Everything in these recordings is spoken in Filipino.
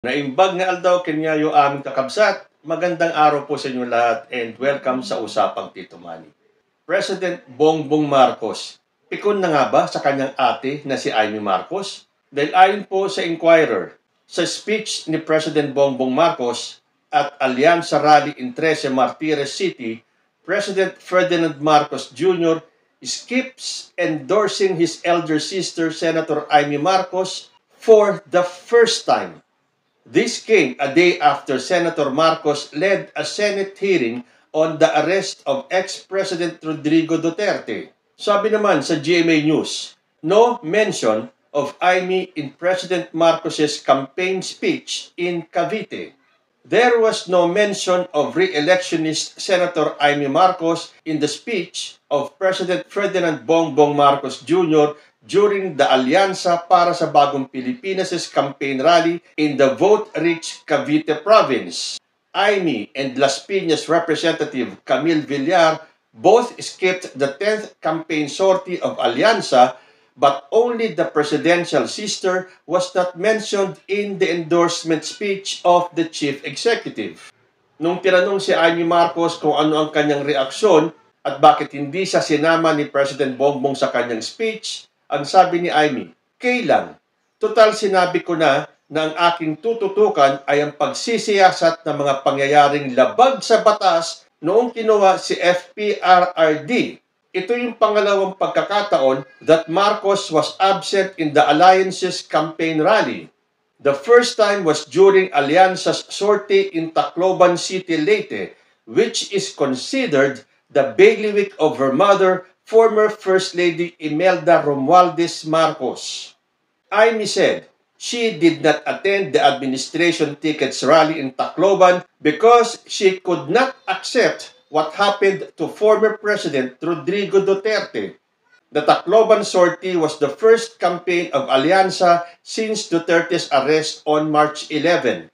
Naimbag na aldaw kinyayo aming kakabsat. Magandang araw po sa inyo lahat and welcome sa Usapang Tito Manny. President Bongbong Marcos, pikon na nga ba sa kanyang ate na si Amy Marcos? Dahil ayon po sa Inquirer, sa speech ni President Bongbong Marcos at Alianza Rally in Trece Martires City, President Ferdinand Marcos Jr. skips endorsing his elder sister, Senator Amy Marcos, for the first time. This came a day after Senator Marcos led a Senate hearing on the arrest of ex-President Rodrigo Duterte. Sabi naman sa GMA News, no mention of Amy in President Marcos's campaign speech in Cavite. There was no mention of re-electionist Senator Amy Marcos in the speech of President Ferdinand Bongbong Marcos Jr. during the Alianza para sa Bagong Pilipinas' campaign rally in the vote-rich Cavite province. Amy and Las Piñas Representative Camille Villar both skipped the 10th campaign sortie of Alianza, but only the presidential sister was not mentioned in the endorsement speech of the chief executive. Nung tinanong si Amy Marcos kung ano ang kanyang reaksyon at bakit hindi siya sinama ni President Bongbong sa kanyang speech, ang sabi ni Amy, kailan? Total sinabi ko na ang aking tututukan ay ang pagsisiyasat ng mga pangyayaring labag sa batas noong kinuha si FPRRD. Ito yung pangalawang pagkakataon that Marcos was absent in the Alliance's campaign rally. The first time was during Alianza's sortie in Tacloban City, Leyte, which is considered the bailiwick of her mother, former First Lady Imelda Romualdez Marcos. Amy said she did not attend the administration tickets rally in Tacloban because she could not accept what happened to former President Rodrigo Duterte. The Tacloban sortie was the first campaign of Alianza since Duterte's arrest on March 11.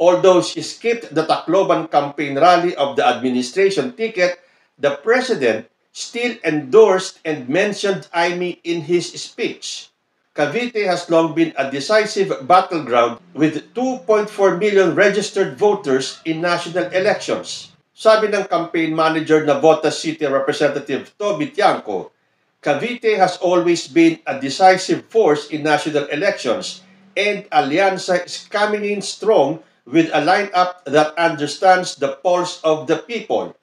Although she skipped the Tacloban campaign rally of the administration ticket, the President still endorsed and mentioned Amy in his speech. Cavite has long been a decisive battleground with 2.4 million registered voters in national elections. Sabi ng campaign manager na Botas City Representative Toby Tiangco, Cavite has always been a decisive force in national elections and Alianza is coming in strong with a lineup that understands the pulse of the people.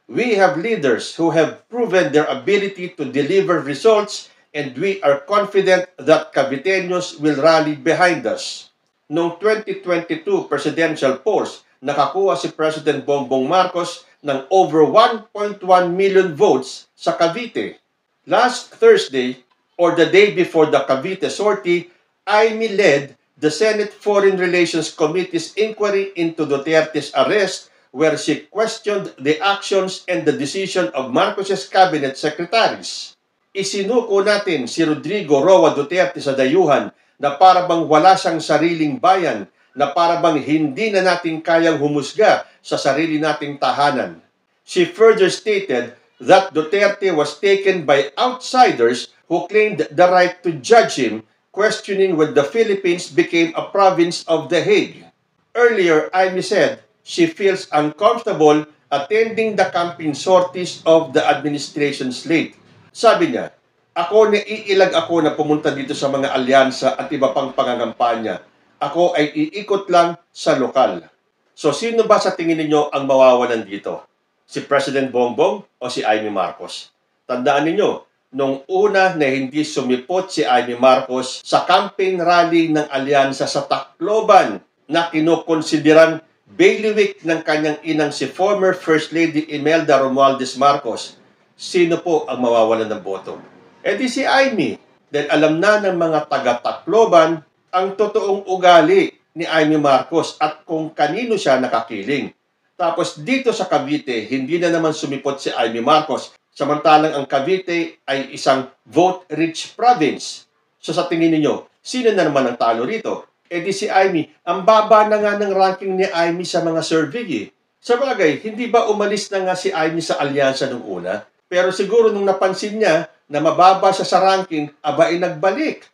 We have leaders who have proven their ability to deliver results and we are confident that Caviteños will rally behind us. Noong 2022 presidential polls, nakakuha si President Bongbong Marcos ng over 1.1 million votes sa Cavite. Last Thursday, or the day before the Cavite sortie, Amy led the Senate Foreign Relations Committee's inquiry into Duterte's arrest, where she questioned the actions and the decision of Marcos's cabinet secretaries. Isinuko natin si Rodrigo Roa Duterte sa dayuhan na parabang wala siyang sariling bayan, na parabang hindi na natin kayang humusga sa sarili nating tahanan. She further stated that Duterte was taken by outsiders who claimed the right to judge him, questioning when the Philippines became a province of The Hague. Earlier, Amy said she feels uncomfortable attending the campaign sorties of the administration slate. Sabi niya, naiilag ako na pumunta dito sa mga alyansa at iba pang pangangampanya. Ako ay iikot lang sa lokal. So sino ba sa tingin ninyo ang mawawalan dito? Si President Bongbong o si Amy Marcos? Tandaan ninyo, nung una na hindi sumipot si Amy Marcos sa campaign rally ng alyansa sa Tacloban na kinukonsideran bailiwick ng kanyang inang si former First Lady Imelda Romualdez Marcos, sino po ang mawawalan ng boto? Di si Amy, dahil alam na ng mga taga-Tacloban ang totoong ugali ni Amy Marcos at kung kanino siya nakakiling. Tapos dito sa Cavite, hindi na naman sumipot si Amy Marcos, samantalang ang Cavite ay isang vote-rich province. So sa tingin niyo, sino na naman ang talo rito? Di si Amy, ang baba na nga ng ranking ni Amy sa mga survey. Sa bagay, hindi ba umalis na nga si Amy sa alyansa nung una? Pero siguro nung napansin niya na mababa siya sa ranking, nagbalik.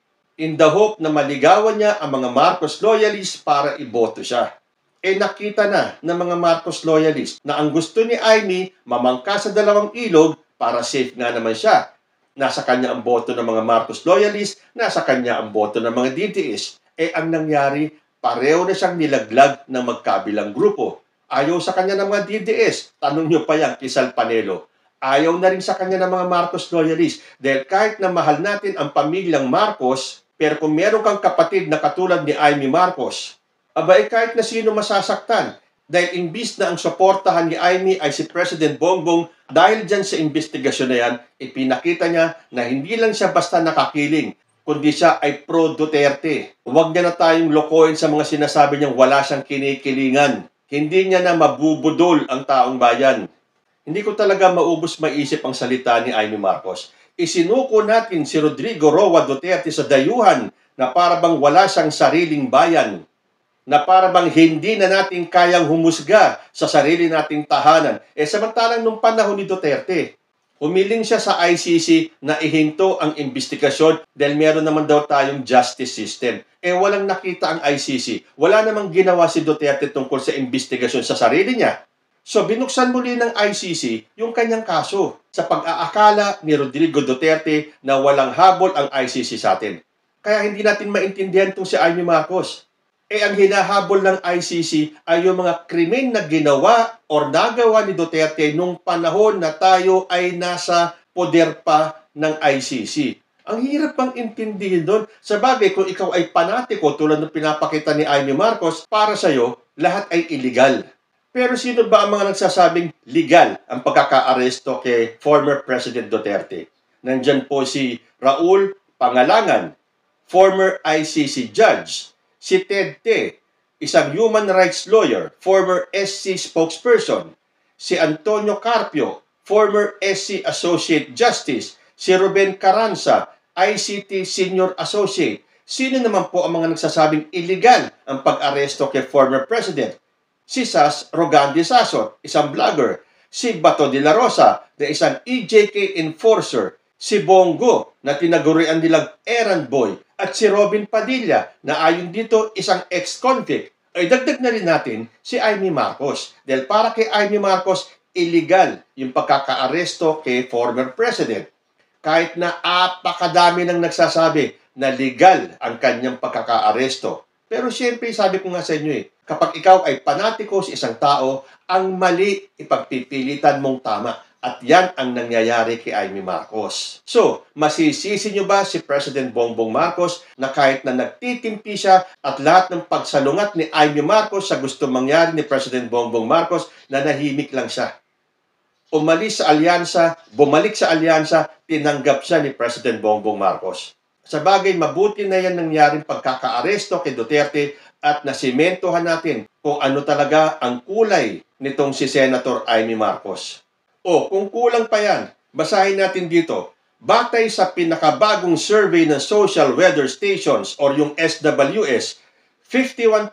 in the hope na maligawan niya ang mga Marcos loyalists para iboto siya. Nakita na ng mga Marcos loyalists na ang gusto ni Amy mamangka sa dalawang ilog para safe nga naman siya. Nasa kanya ang boto ng mga Marcos loyalists, nasa kanya ang boto ng mga DDS. Ang nangyari, pareho na siyang nilaglag ng magkabilang grupo. Ayaw sa kanya ng mga DDS. Tanong niyo pa yan, Kisal Panelo. Ayaw na rin sa kanya ng mga Marcos loyalists. Dahil kahit na mahal natin ang pamilyang Marcos, pero kung meron kang kapatid na katulad ni Amy Marcos, kahit na sino masasaktan. Dahil imbis na ang suportahan ni Amy ay si President Bongbong, dahil dyan sa investigasyon na yan, ipinakita niya na hindi lang siya basta nakakiling, kundi siya ay pro-Duterte. Huwag niya na tayong lokohin sa mga sinasabi niyang wala siyang kinikilingan. Hindi niya na mabubudol ang taong bayan. Hindi ko talaga maubos maisip ang salita ni Amy Marcos. Isinuko natin si Rodrigo Roa Duterte sa dayuhan na parabang wala siyang sariling bayan, na parabang hindi na natin kayang humusga sa sarili nating tahanan. Samantalang nung panahon ni Duterte, humiling siya sa ICC na ihinto ang investigasyon dahil meron naman daw tayong justice system. Walang nakita ang ICC. Wala namang ginawa si Duterte tungkol sa investigasyon sa sarili niya. So, binuksan muli ng ICC yung kanyang kaso sa pag-aakala ni Rodrigo Duterte na walang habol ang ICC sa atin. Kaya hindi natin maintindihan itong si Amy Marcos. Ang hinahabol ng ICC ay yung mga krimen na ginawa o nagawa ni Duterte nung panahon na tayo ay nasa poder pa ng ICC. Ang hirap bang intindihin doon? Sabagay, kung ikaw ay panatiko tulad ng pinapakita ni Amy Marcos, para sa'yo, lahat ay illegal. Pero sino ba ang mga nagsasabing legal ang pagkakaaresto kay former President Duterte? Nandyan po si Raul Pangalangan, former ICC judge. Si Ted Te, isang human rights lawyer, former SC spokesperson. Si Antonio Carpio, former SC Associate Justice. Si Ruben Carranza, ICT Senior Associate. Sino naman po ang mga nagsasabing illegal ang pag-aresto kay former President? Si Sas Rogandi Sasot, isang vlogger. Si Bato de la Rosa, na isang EJK enforcer. Si Bongo, na tinagurian nilang errand boy. At si Robin Padilla, na ayon dito isang ex-convict. Dagdag na rin natin si Amy Marcos. Dahil para kay Amy Marcos, illegal yung pagkakaaresto kay former president. Kahit na apakadami nang nagsasabi na legal ang kanyang pagkakaaresto. Pero siyempre, sabi ko nga sa inyo kapag ikaw ay panatiko sa isang tao, ang mali ipagpipilitan mong tama. At yan ang nangyayari kay Amy Marcos. So, masisisi nyo ba si President Bongbong Marcos na kahit na nagtitimpi siya at lahat ng pagsalungat ni Amy Marcos sa gusto mangyari ni President Bongbong Marcos na nahimik lang siya? Umalis sa alyansa, bumalik sa alyansa, tinanggap siya ni President Bongbong Marcos. Sa bagay, mabuti na yan nangyaring pagkakaaresto kay Duterte at nasimentohan natin kung ano talaga ang kulay nitong si Senator Amy Marcos. Kung kulang pa yan, basahin natin dito. Batay sa pinakabagong survey ng Social Weather Stations or yung SWS, 51%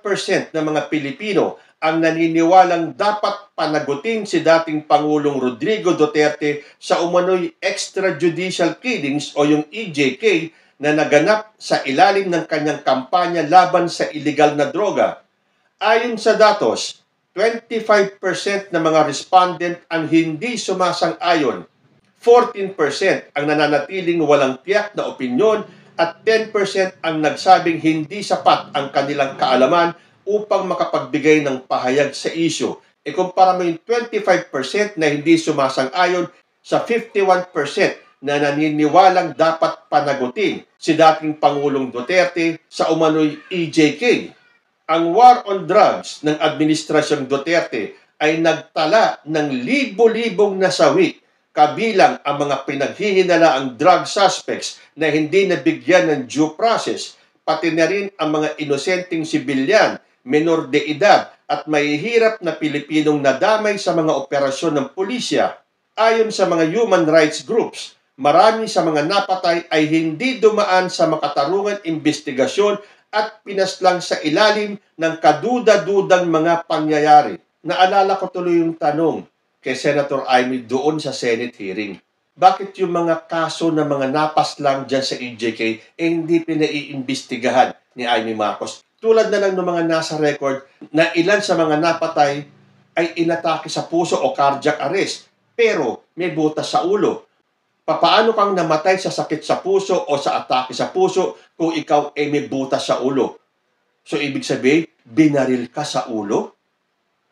ng mga Pilipino ang naniniwalang dapat panagutin si dating Pangulong Rodrigo Duterte sa umano'y extrajudicial killings o yung EJK na naganap sa ilalim ng kanyang kampanya laban sa illegal na droga. Ayon sa datos, 25% ng mga respondent ang hindi sumasang-ayon, 14% ang nananatiling walang tiyak na opinyon, at 10% ang nagsabing hindi sapat ang kanilang kaalaman upang makapagbigay ng pahayag sa issue. Kumpara mo yung 25% na hindi sumasang-ayon sa 51% na naniniwalang dapat panagutin si dating Pangulong Duterte sa umano'y EJK. Ang war on drugs ng Administrasyong Duterte ay nagtala ng libo-libong nasawi, kabilang ang mga pinaghihinalaang drug suspects na hindi nabigyan ng due process, pati na rin ang mga inosenteng sibilyan, menor de edad at mahihirap na Pilipinong nadamay sa mga operasyon ng pulisya. Ayon sa mga human rights groups, marami sa mga napatay ay hindi dumaan sa makatarungan investigasyon at pinaslang sa ilalim ng kaduda-dudang mga pangyayari. Naalala ko tuloy yung tanong kay Senator Amy doon sa Senate hearing. Bakit yung mga kaso ng mga napas lang dyan sa EJK hindi pinaiimbestigahan ni Amy Marcos? Tulad na lang ng mga nasa record na ilan sa mga napatay ay inatake sa puso o cardiac arrest, pero may butas sa ulo. Papaano kang namatay sa sakit sa puso o sa atake sa puso kung ikaw ay may butas sa ulo? So, ibig sabihin, binaril ka sa ulo?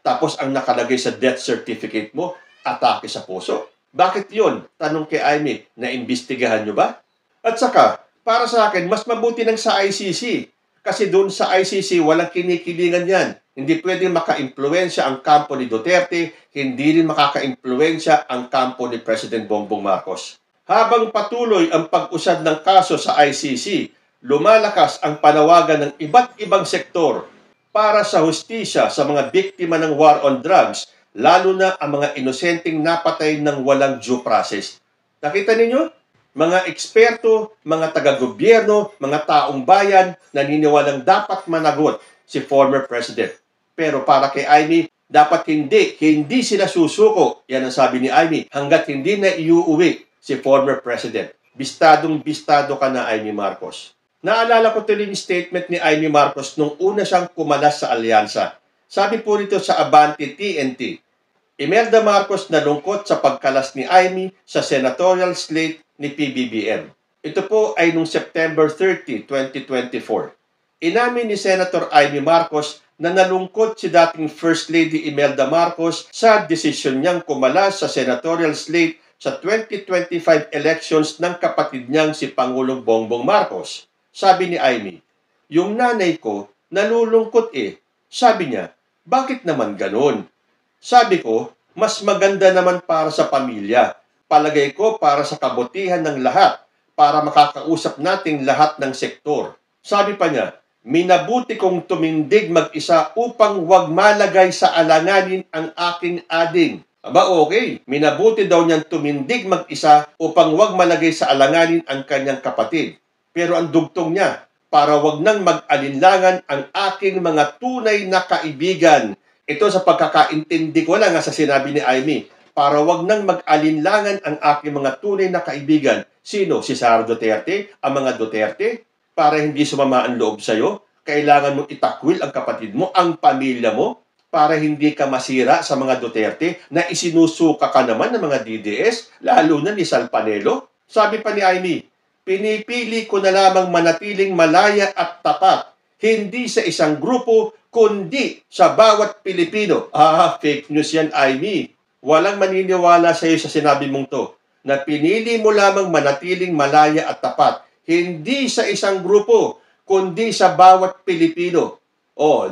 Tapos, ang nakalagay sa death certificate mo, atake sa puso? Bakit yun? Tanong kay Amy, naimbestigahan nyo ba? At saka, para sa akin, mas mabuti ng sa ICC. Kasi doon sa ICC, walang kinikilingan yan. Hindi pwedeng maka-impluensya ang kampo ni Duterte, hindi rin makaka-impluensya ang kampo ni President Bongbong Marcos. Habang patuloy ang pag-usad ng kaso sa ICC, lumalakas ang panawagan ng iba't ibang sektor para sa hustisya sa mga biktima ng war on drugs, lalo na ang mga inosenteng napatay ng walang due process. Nakita ninyo? Mga eksperto, mga taga-gobyerno, mga taong bayan, naniniwalang dapat managot si former president. Pero para kay Amy, dapat hindi sila susuko. Yan ang sabi ni Amy, hanggat hindi na iuuwi si former president. Bistadong-bistado ka na, Amy Marcos. Naalala ko tuloy yung statement ni Amy Marcos nung una siyang kumalas sa alyansa. Sabi po nito sa Abante TNT, Imelda Marcos nalungkot sa pagkalas ni Amy sa senatorial slate ni PBBM. Ito po ay noong September 30, 2024. Inamin ni Senator Amy Marcos na nalungkot si dating First Lady Imelda Marcos sa desisyon niyang kumalas sa senatorial slate sa 2025 elections ng kapatid niyang si Pangulong Bongbong Marcos. Sabi ni Amy, yung nanay ko nalulungkot eh. Sabi niya, bakit naman ganun? Sabi ko, mas maganda naman para sa pamilya. Palagay ko para sa kabutihan ng lahat, para makakausap nating lahat ng sektor. Sabi pa niya, minabuti kong tumindig mag-isa upang wag malagay sa alanganin ang aking ading. Aba okay, minabuti daw niyang tumindig mag-isa upang wag malagay sa alanganin ang kanyang kapatid. Pero ang dugtong niya, para wag nang mag-alinlangan ang aking mga tunay na kaibigan. Ito sa pagkakaintindi ko lang sa sinabi ni Amy, para wag nang mag-alinlangan ang aking mga tunay na kaibigan. Sino? Si Sara Duterte? Ang mga Duterte? Para hindi sumama ang loob sa'yo? Kailangan mong itakwil ang kapatid mo, ang pamilya mo? Para hindi ka masira sa mga Duterte na isinusuka ka naman ng mga DDS, lalo na ni Sal Panelo? Sabi pa ni Amy, pinipili ko na lamang manatiling malaya at tapat, hindi sa isang grupo, kundi sa bawat Pilipino. Fake news yan, Amy. Walang maniniwala sa iyo sa sinabi mong to, na pinili mo lamang manatiling malaya at tapat, hindi sa isang grupo, kundi sa bawat Pilipino.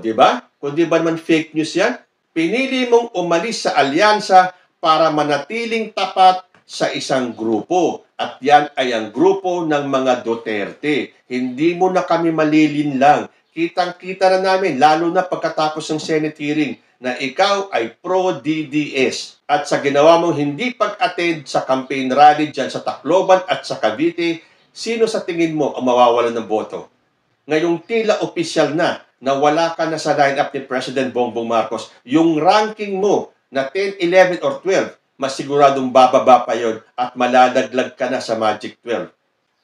Di ba? Kundi ba naman fake news yan? Pinili mong umalis sa alyansa para manatiling tapat sa isang grupo. At yan ay ang grupo ng mga Duterte. Hindi mo na kami malilinlang. Kitang-kita na namin, lalo na pagkatapos ng Senate hearing, na ikaw ay pro-DDS. At sa ginawa mong hindi pag-attend sa campaign rally dyan sa Tacloban at sa Cavite, sino sa tingin mo ang mawawalan ng boto? Ngayong tila opisyal na wala ka na sa lineup ni President Bongbong Marcos, yung ranking mo na 10, 11, or 12, mas siguradong bababa pa yon at malalaglag ka na sa Magic 12.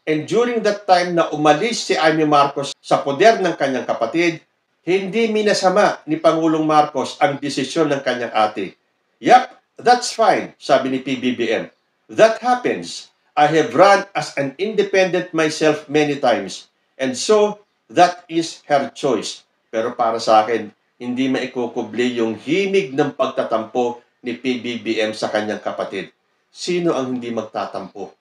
And during that time na umalis si Amy Marcos sa poder ng kanyang kapatid, hindi minasama ni Pangulong Marcos ang desisyon ng kanyang ate. Yep, that's fine, sabi ni PBBM. That happens. I have run as an independent myself many times. And so, that is her choice. Pero para sa akin, hindi maikukubli yung himig ng pagtatampo ni PBBM sa kanyang kapatid. Sino ang hindi magtatampo?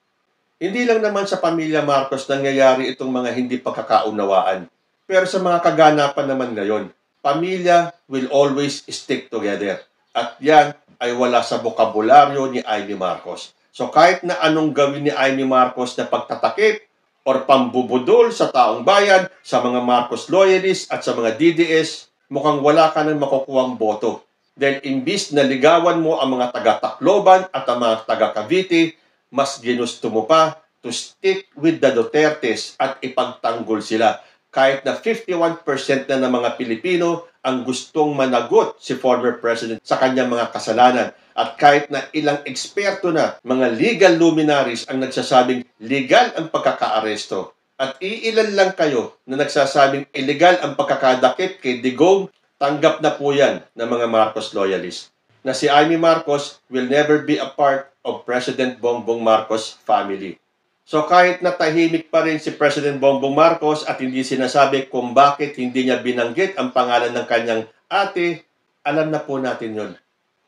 Hindi lang naman sa pamilya Marcos nangyayari itong mga hindi pagkakaunawaan. Pero sa mga kaganapan naman ngayon, pamilya will always stick together. At yan ay wala sa bokabularyo ni Amy Marcos. So kahit na anong gawin ni Amy Marcos na pagtatakip or pambubudol sa taong bayan, sa mga Marcos loyalists at sa mga DDS, mukhang wala ka nang makukuhang boto. Dahil imbis na ligawan mo ang mga taga-Tacloban at ang mga taga-Cavite, mas ginusto mo pa to stick with the Dutertes at ipagtanggol sila. Kahit na 51% na ng mga Pilipino ang gustong managot si former president sa kanyang mga kasalanan. At kahit na ilang eksperto na, mga legal luminaries ang nagsasabing legal ang pagkakaaresto, at iilan lang kayo na nagsasabing illegal ang pagkakadakip kay Digong, tanggap na po yan ng mga Marcos loyalists na si Amy Marcos will never be a part of President Bongbong Marcos family. So kahit natahimik pa rin si President Bongbong Marcos at hindi sinasabi kung bakit hindi niya binanggit ang pangalan ng kanyang ate, alam na po natin yon.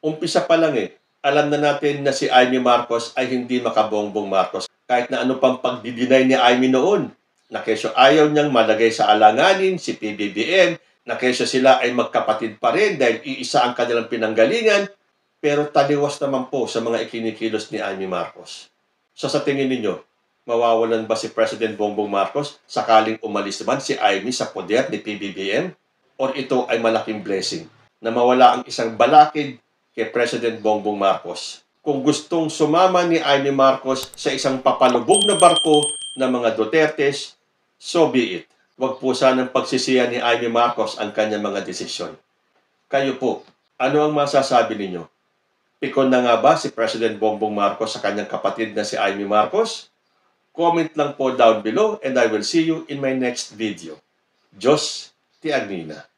Umpisa pa lang alam na natin na si Amy Marcos ay hindi makabongbong Marcos. Kahit na ano pang pagdidinay ni Amy noon, na kesyo ayaw niyang malagay sa alanganin si PBBM, na kesyo sila ay magkapatid pa rin dahil iisa ang kanilang pinanggalingan, pero taliwas naman po sa mga ikinikilos ni Amy Marcos. So sa tingin ninyo, mawawalan ba si President Bongbong Marcos sakaling umalis naman si Amy sa poder ni PBBM? Or ito ay malaking blessing na mawala ang isang balakid kay President Bongbong Marcos? Kung gustong sumama ni Amy Marcos sa isang papalubog na barko ng mga Dutertes, so be it. Huwag po sanang pagsisiyan ni Amy Marcos ang kanyang mga desisyon. Kayo po, ano ang masasabi ninyo? Pikon na nga ba si President Bongbong Marcos sa kanyang kapatid na si Amy Marcos? Comment lang po down below and I will see you in my next video. Diyos ti Agnina.